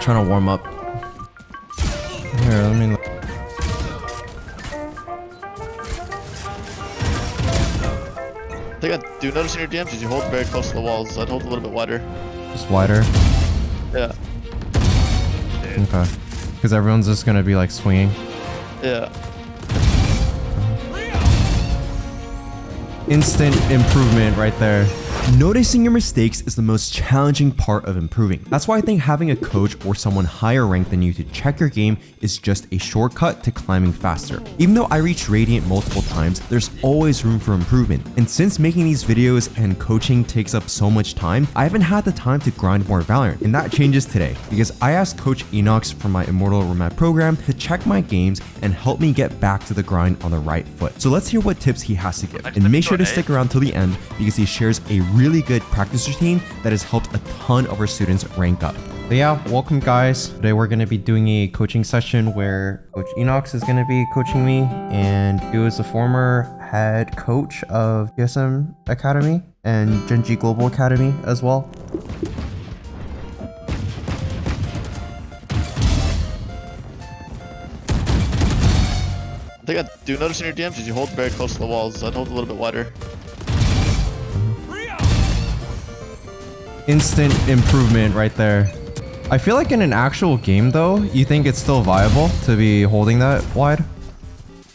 Trying to warm up. Here, let me. I think I do notice in your DMs is you hold very close to the walls. I'd hold a little bit wider. Just wider. Yeah. Okay. Because everyone's just gonna be like swinging. Yeah. Instant improvement right there. Noticing your mistakes is the most challenging part of improving. That's why I think having a coach or someone higher ranked than you to check your game is just a shortcut to climbing faster. Even though I reached Radiant multiple times, there's always room for improvement. And since making these videos and coaching takes up so much time, I haven't had the time to grind more Valorant. And that changes today because I asked Coach Inox from my Immortal Remap program to check my games and help me get back to the grind on the right foot. So let's hear what tips he has to give. And make sure to stick around till the end because he shares a really good practice routine that has helped a ton of our students rank up. So yeah, welcome guys. Today we're going to be doing a coaching session where Coach Inox is going to be coaching me, and he was the former head coach of GSM Academy and Gen.G Global Academy as well. I think I do notice in your DMs is you hold very close to the walls. I'd hold a little bit wider. Instant improvement right there. I feel like in an actual game though, you think it's still viable to be holding that wide?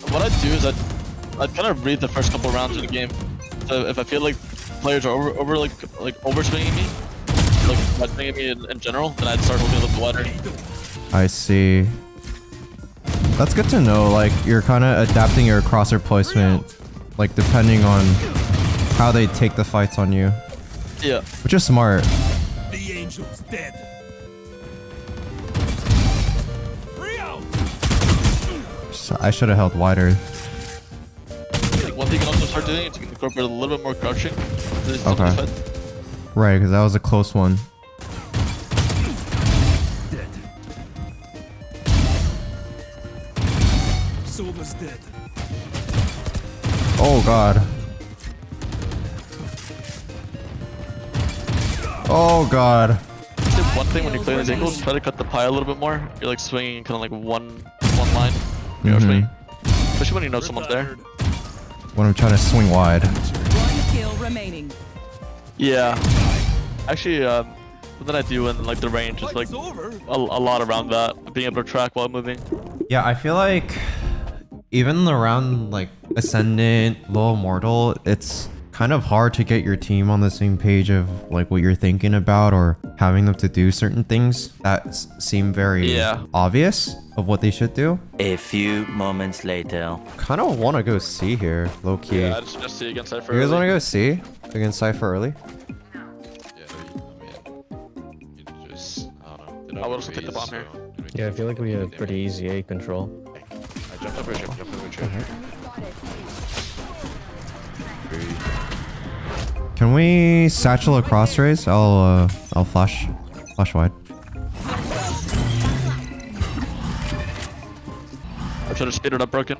What I'd do is I'd kind of read the first couple rounds of the game. So if I feel like players are over swinging me, like swinging me in general, then I'd start holding a little bit wider. I see. That's good to know. Like you're kind of adapting your crosshair placement, like depending on how they take the fights on you. Yeah. Which is smart. The angel's dead. I should have held wider. I think one thing you can also start doing is you can incorporate a little bit more crouching. Okay. Right, because that was a close one. Dead. Sova's dead. Oh god. Oh god. One thing when you play these angles, try to cut the pie a little bit more. You're like swinging kind of like one line. You know, swinging. Especially when you know someone's there. When I'm trying to swing wide. One kill remaining. Yeah. Actually, something I do in like the range is like a lot around that, being able to track while moving. Yeah, I feel like even around like Ascendant, Low Immortal, it's kind of hard to get your team on the same page of like what you're thinking about or having them to do certain things that seem very obvious of what they should do. A few moments later. Kind of want to go C here, low key. Yeah, I just see against Cypher. You guys want to go C against Cypher early? Yeah, I mean, you just, I don't know. I would also take the bomb here. Yeah, I feel like we have pretty easy A control. I jumped over a trip, Can we satchel a cross raise? I'll flash wide. I'm trying to speed it up, broken.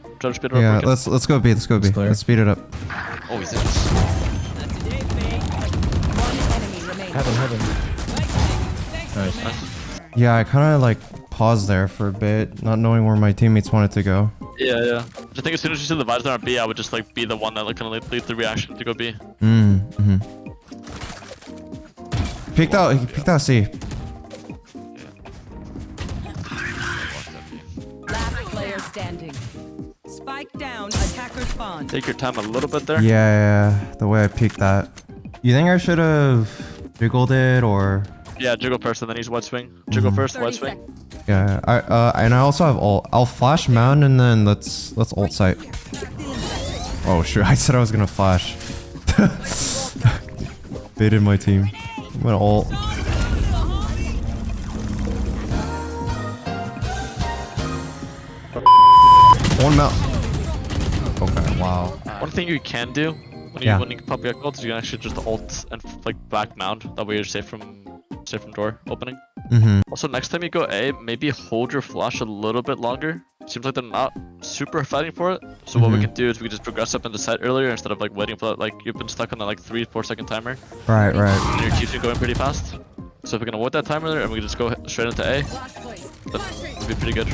Yeah, let's go B. Let's go B. Let's speed it up. Oh, he's in this. Heaven. Nice. Yeah, I kind of like paused there for a bit, not knowing where my teammates wanted to go. Yeah. I think as soon as you see the vibes on B, I would just like be the one that like kind of lead the reaction to go B. He peeked out C. Last player standing. Spike down. Attacker spawn. Take your time a little bit there. Yeah, the way I peeked that. You think I should have jiggled it or? Yeah, jiggle first and then use wide swing. Jiggle first, wide swing. Yeah, and I also have ult. I'll flash mound and then let's ult site. Oh shoot, I said I was gonna flash. Baited my team. I'm gonna ult. One mount. Okay, wow. One thing you can do when you pop your ults is you can actually just ult and like back mount. That way you're safe from door opening. Also, next time you go A, maybe hold your flash a little bit longer. Seems like they're not super fighting for it. So what we can do is we can just progress up in the site earlier instead of like waiting for that. Like you've been stuck on the like 3-4 second timer. Right. And your team's been going pretty fast. So if we can avoid that timer there and we can just go straight into A, that would be pretty good.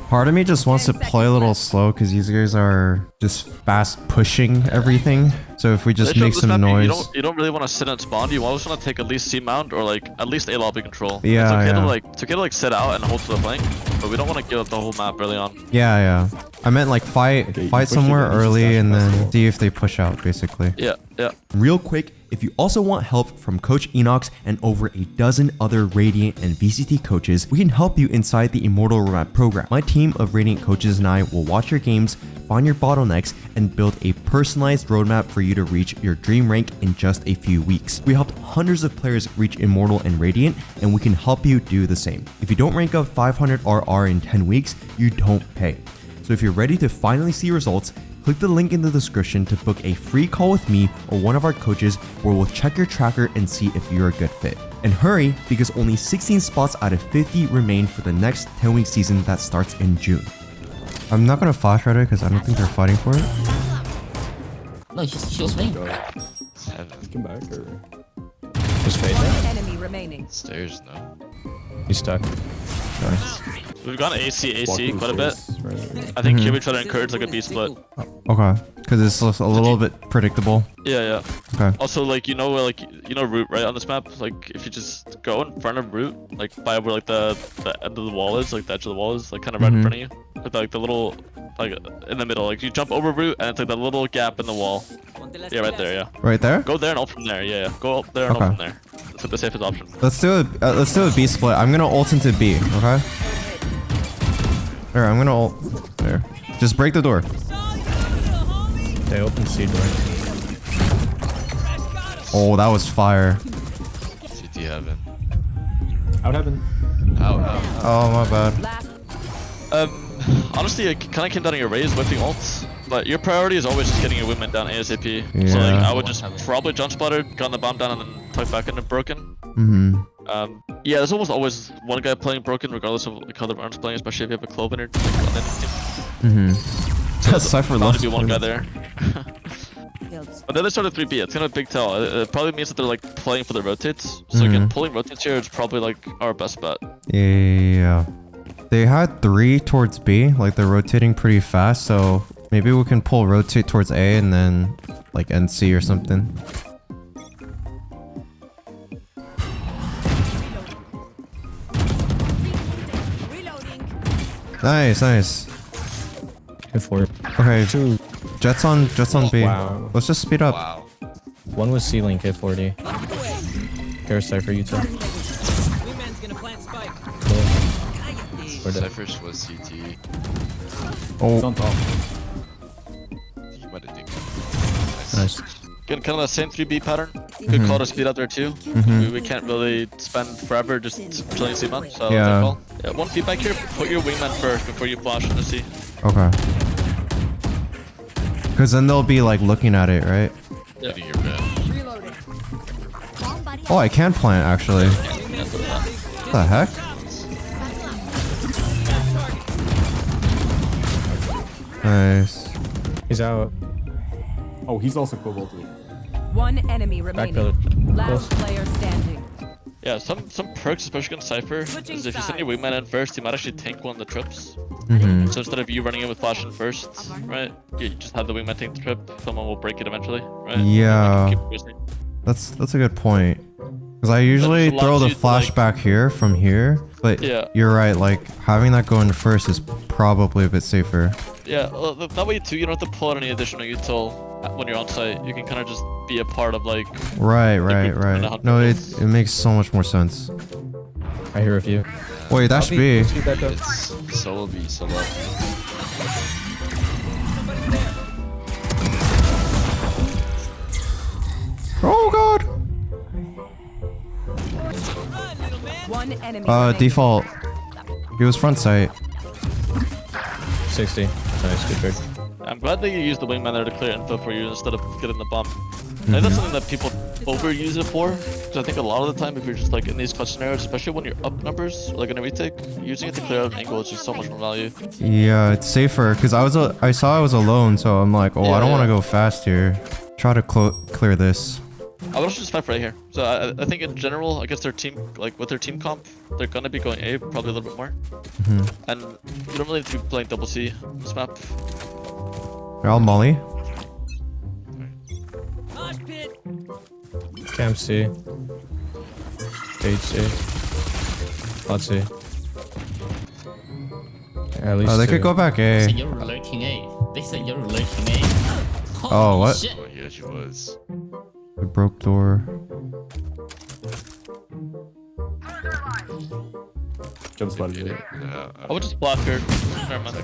Part of me just wants to play a little slow because these guys are just fast pushing everything. So if we just make some noise. You don't really want to sit and spawn. You always want to take at least C mount or like at least A lobby control. Yeah, it's okay yeah. It's okay to like sit out and hold to the flank, but we don't want to give up the whole map early on. Yeah, yeah. I meant like fight somewhere early and then see if they push out, basically. Yeah, yeah. Real quick, if you also want help from Coach Inox and over a dozen other Radiant and VCT coaches, we can help you inside the Immortal Roadmap program. My team of Radiant coaches and I will watch your games, find your bottlenecks, and build a personalized roadmap for you to reach your dream rank in just a few weeks. We helped hundreds of players reach Immortal and Radiant, and we can help you do the same. If you don't rank up 500 RR in 10 weeks, you don't pay. So if you're ready to finally see results, click the link in the description to book a free call with me or one of our coaches where we'll check your tracker and see if you're a good fit. And hurry, because only 16 spots out of 50 remain for the next 10-week season that starts in June. I'm not gonna flash right away because I don't think they're fighting for it. No, she was main. Come back or just fade One that. enemy remaining. Stairs, no. He's stuck. Nice. We've gone AC quite a bit. I think here we try to encourage like a B split. Okay, because it's just a little bit predictable. Yeah, yeah. Okay. Also, like root right on this map. Like if you just go in front of root, like by where like the end of the wall is, like the edge of the wall is, like kind of right in front of you, with like the little like in the middle. Like you jump over root and it's like that little gap in the wall. Yeah, right there. Yeah. Right there? Go there and ult from there. Yeah, yeah. Go up there and ult from there. That's like the safest option. Let's do a B split. I'm gonna ult into B. Okay. There, I'm gonna ult. There. Just break the door. They open C door. Oh, that was fire. CT heaven. Out heaven. Out. Oh, my bad. Last Honestly, it kind of came down to your raise whipping ults, but your priority is always just getting your movement down ASAP. So like, Yeah. I would just probably jump spotter, got the bomb down, and then tuck back into broken. Yeah, there's almost always one guy playing broken, regardless of like, how the round's playing, especially if you have a clove in your team. That's Cypher Bound lost. to be one guy there. But then they started 3B. It's kind of a big tell. It probably means that they're like playing for the rotates. So again, pulling rotates here is probably like our best bet. Yeah. They had 3 towards B, like they're rotating pretty fast, so maybe we can pull rotate towards A and then like end C or something. Nice, nice. Good for it. Okay, Jets on B. Wow. Let's just speed up. Wow. One was C-Link, hit 40. There's Cypher, you too. Cypher's was CT. Oh, on top. You might have taken. Nice. Again, kind of the same 3B pattern. Good call to speed up there too. We can't really spend forever just chilling C-man, so Yeah. good call. Yeah, one feedback here, put your wingman first before you flash into C. okay. Because then they'll be like looking at it, right? Getting your bed. Oh, I can plant actually. What the heck? Nice. He's out. Oh, he's also cobalt. one enemy Back remaining. pillar. Last player standing. Yeah, some perks, especially against Cypher, Switching is if you send your wingman in first, you might actually tank one of the trips. Mm-hmm. So instead of you running in with flash in first, right, you just have the wingman tank the trip. Someone will break it eventually, right? Yeah. And you can keep boosting. That's a good point. Because I usually allows throw the you to, flash like- back here from here, but Yeah. you're right. Like having that go in first is probably a bit safer. Yeah, well, that way too, you don't have to pull out any additional util when you're on site. You can kind of just be a part of like. Right. hunt No, builds. it makes so much more sense. I hear a few. Wait, that should be. It's solo B, solo. Oh god. One enemy remaining. Default. He was front sight. 60. Nice, good trick. I'm glad that you used the wingman there to clear info for you instead of getting the bomb. I think that's something that people overuse it for. Because I think a lot of the time, if you're just like in these clutch scenarios, especially when you're up numbers, like in a retake, using it to clear out an angle is just so much more value. Yeah, it's safer because I saw I was alone, so I'm like, oh, I Yeah, don't want to yeah. go fast here. Try to clear this. I would also just fight for A here. So I think in general, against their team, like with their team comp, they're gonna be going A probably a little bit more. And you don't really need to be playing double C on this map. They're all Molly. Mosh pit. Cam C. Stage C. Pod C. Yeah, at least Oh, they two. could go back They A. said you're lurking A. They said you're lurking A. Oh, what? Shit. Oh, yeah, she was. The broke door. Jump spotted it. Yeah, I would just blast here. Never mind.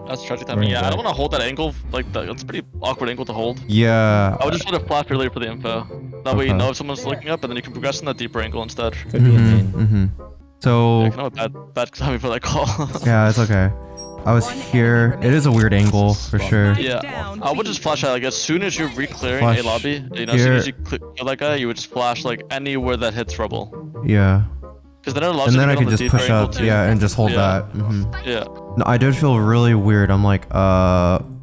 That's tragic timing. Yeah, I don't want to hold that angle. Like, that's a pretty awkward angle to hold. Yeah. I would just want to flash earlier for the info. That way you Okay. know if someone's looking up, and then you can progress in that deeper angle instead. Could be a main. So I know bad timing for that call. yeah, it's okay. I was here. It is a weird angle for sure. Yeah, I would just flash out like as soon as you're re-clearing Flash a lobby. You know, as soon here. as you kill that guy, you would just flash like anywhere that hits rubble. Yeah. Because then it allows And you then to I get on could the just deeper push angle up. too. Yeah, and just hold Yeah. that. Yeah. No, I did feel really weird. I'm like,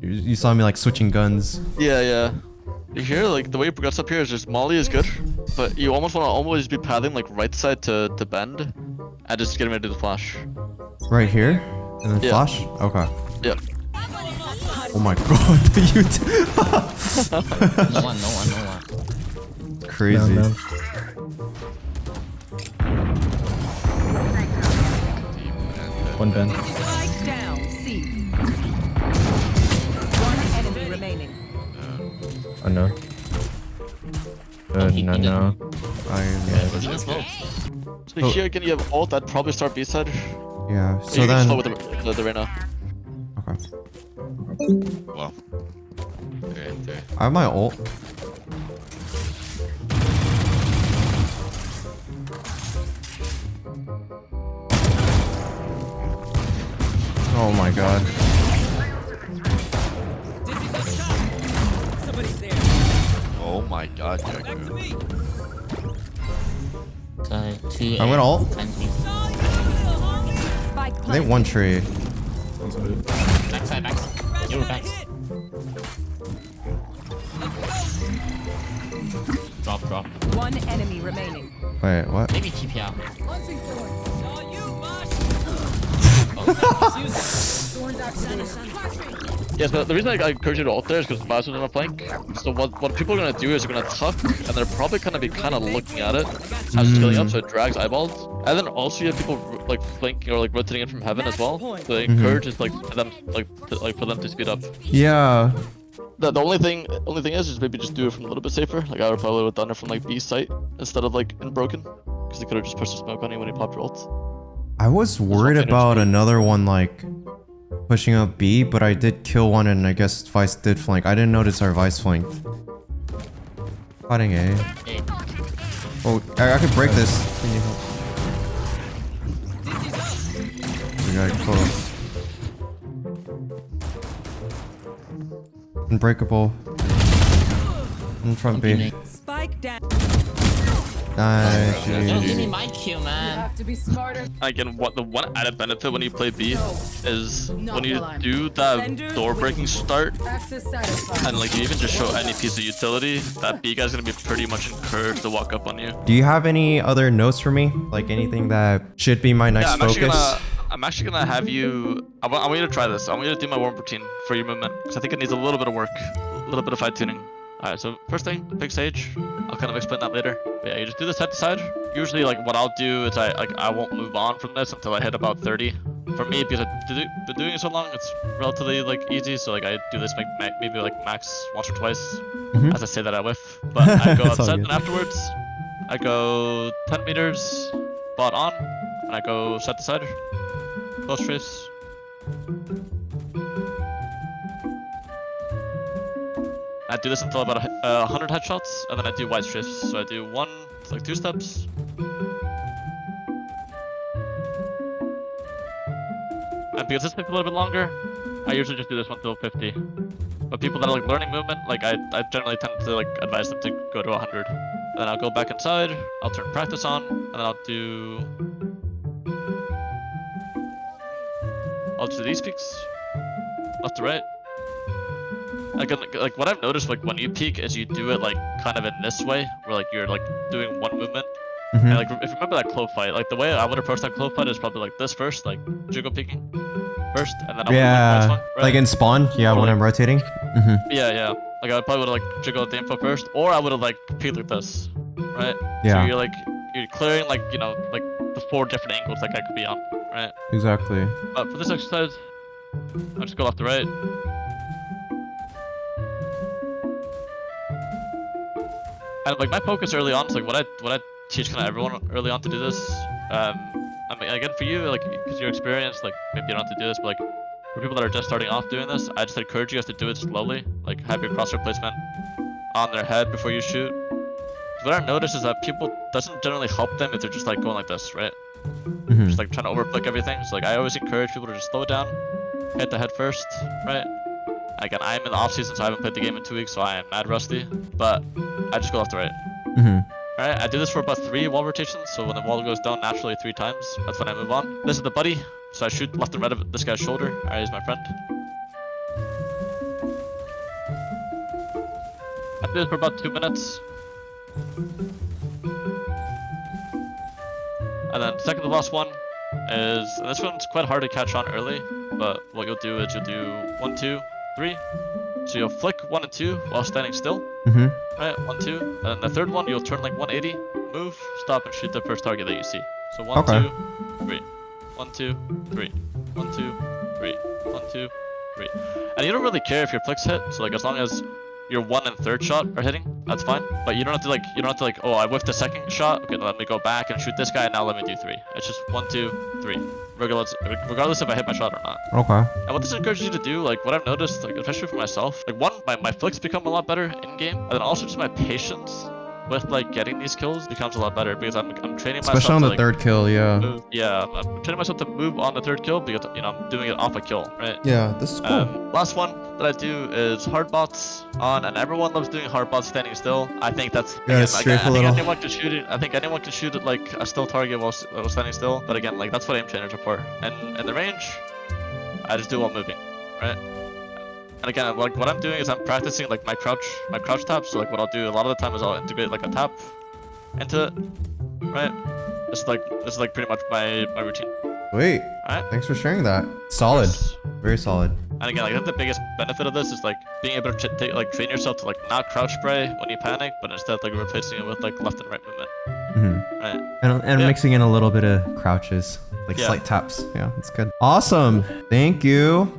you saw me like switching guns. Yeah. You hear like the way you progress up here is just Molly is good, but you almost want to always be pathing like right side to bend, and just getting ready to do the flash. Right here? And then Yeah. flash? Okay. Yeah. Oh my god, you No one. crazy. Down. One bend. Spike down. C. One enemy remaining. Oh no. he No. He was low. So here again, you have ult. I'd probably start B side. Yeah. So So you can then. slow with the Reyna. Okay. well. Right there. I have my ult. Oh my god. Somebody's there. Oh my god, Jaku. So, 2 I'm gonna ult. Spike I think planted. one tree. Backside. You're back. Drop. One enemy remaining. Wait, what? Maybe TP out. Yes, but the reason I encourage you to ult there is because the Bowser's on a flank. So what people are gonna do is they're gonna tuck, and they're probably gonna be kind of looking at it as it's filling up, so it drags eyeballs. And then also you have people like flanking or like rotating in from heaven as well. So I encourage is like for them for them to speed up. Yeah. The only thing is maybe just do it from a little bit safer. Like I would probably have done it from like B site instead of like in broken, because they could have just pushed the smoke on you when you popped your ult. I was worried about another one like pushing up B, but I did kill one and I guess Vice did flank. I didn't notice our Vice flanked. Fighting A. Hey, Oh, I could break this. Can you help? We got close. Unbreakable. In front B. Spike down. Nice. don't give me GG. my kill, man. To be smarter. Again, what the one added benefit when you play B is when you do that door breaking start, Access satisfied. and like you even just show any piece of utility, that B guy's gonna be pretty much encouraged to walk up on you. Do you have any other notes for me? Like anything that should be my next focus? I'm actually gonna have you. I want you to try this. I want you to do my warm routine for your movement, because I think it needs a little bit of work, a little bit of fine tuning. Alright, so first thing, pick stage. I'll kind of explain that later. But yeah, you just do this side to side. Usually, like what I'll do is I won't move on from this until I hit about 30. For me, because I've been doing it so long, it's relatively like easy. So like I do this maybe like max once or twice, as I say that I whiff. But I go It's all outside good. and afterwards, I go 10 meters, spot on, and I go side to side, close trace. I do this until about 100 headshots, and then I do wide strafes. So I do one, like 2 steps. And because this takes a little bit longer, I usually just do this one till 50. But people that are like learning movement, like I generally tend to like advise them to go to 100. And then I'll go back inside, I'll turn practice on, and then I'll do these peaks, left to right. like what I've noticed, like when you peek, is you do it like kind of in this way, where like you're like doing one movement. And like if you remember that clove fight, like the way I would approach that clove fight is probably like this first, like jiggle peeking first, and then I would Yeah, swung, right? like in spawn. Yeah, Or when like- I'm rotating. Yeah. Like I probably would have like jiggled the info first, or I would have like peeked like this, right? Yeah. So you're clearing like like the 4 different angles that guy could be on, right? Exactly. But for this exercise, I'll just go left to right. And like my focus early on is like what I teach kind of everyone early on to do this. I mean, again for you, like because you're experienced, like maybe you don't have to do this, but like for people that are just starting off doing this, I just encourage you guys to do it slowly. Like have your crosshair placement on their head before you shoot. What I noticed is that people doesn't generally help them if they're just like going like this, right? Just like trying to overflick everything. So like I always encourage people to just slow it down, hit the head first, right? Again, I'm in the off season, so I haven't played the game in 2 weeks, so I am mad rusty. But I just go left to right. Alright, I do this for about 3 wall rotations, so when the wall goes down naturally 3 times, that's when I move on. This is the buddy, so I shoot left and right of this guy's shoulder. Alright, he's my friend. I do this for about 2 minutes. And then second to last one is, and this one's quite hard to catch on early, but what you'll do is you'll do 1, 2, 3. So you'll flick 1 and 2 while standing still. Right, 1, 2. And then the third one, you'll turn like 180, move, stop, and shoot the first target that you see. So 1, 2, 3. 1, 2, 3. 1, 2, 3. 1, 2, 3. And you don't really care if your flicks hit. So like as long as your 1 and 3rd shot are hitting, that's fine. But you don't have to like, oh, I whiffed the 2nd shot. Okay, let me go back and shoot this guy. Now let me do 3. It's just 1, 2, 3. Regardless if I hit my shot or not. Okay. And what this encourages you to do, like what I've noticed, like especially for myself, like one, my flicks become a lot better in game, and then also just my patience with like getting these kills becomes a lot better because I'm training myself. Especially on to, the like, 3rd kill, yeah. move. Yeah, I'm training myself to move on the 3rd kill because I'm doing it off a kill, right? Yeah, this is cool. Last one that I do is hard bots on, and everyone loves doing hard bots standing still. I think that's strafe a I think little. anyone can shoot it. I think anyone can shoot it like a still target while standing still. But again, like that's what aim trainers are for. And in the range, I just do while moving, right? And again, like what I'm doing is I'm practicing like my crouch tap. So like what I'll do a lot of the time is I'll integrate like a tap into it, right? This is like pretty much my routine. Wait. Alright. Thanks for sharing that. Solid. Very solid. And again, like I think the biggest benefit of this is like being able to train yourself to like not crouch spray when you panic, but instead like replacing it with like left and right movement. Right. And Yeah. mixing in a little bit of crouches, like Yeah. slight taps. Yeah, that's good. Awesome. Thank you.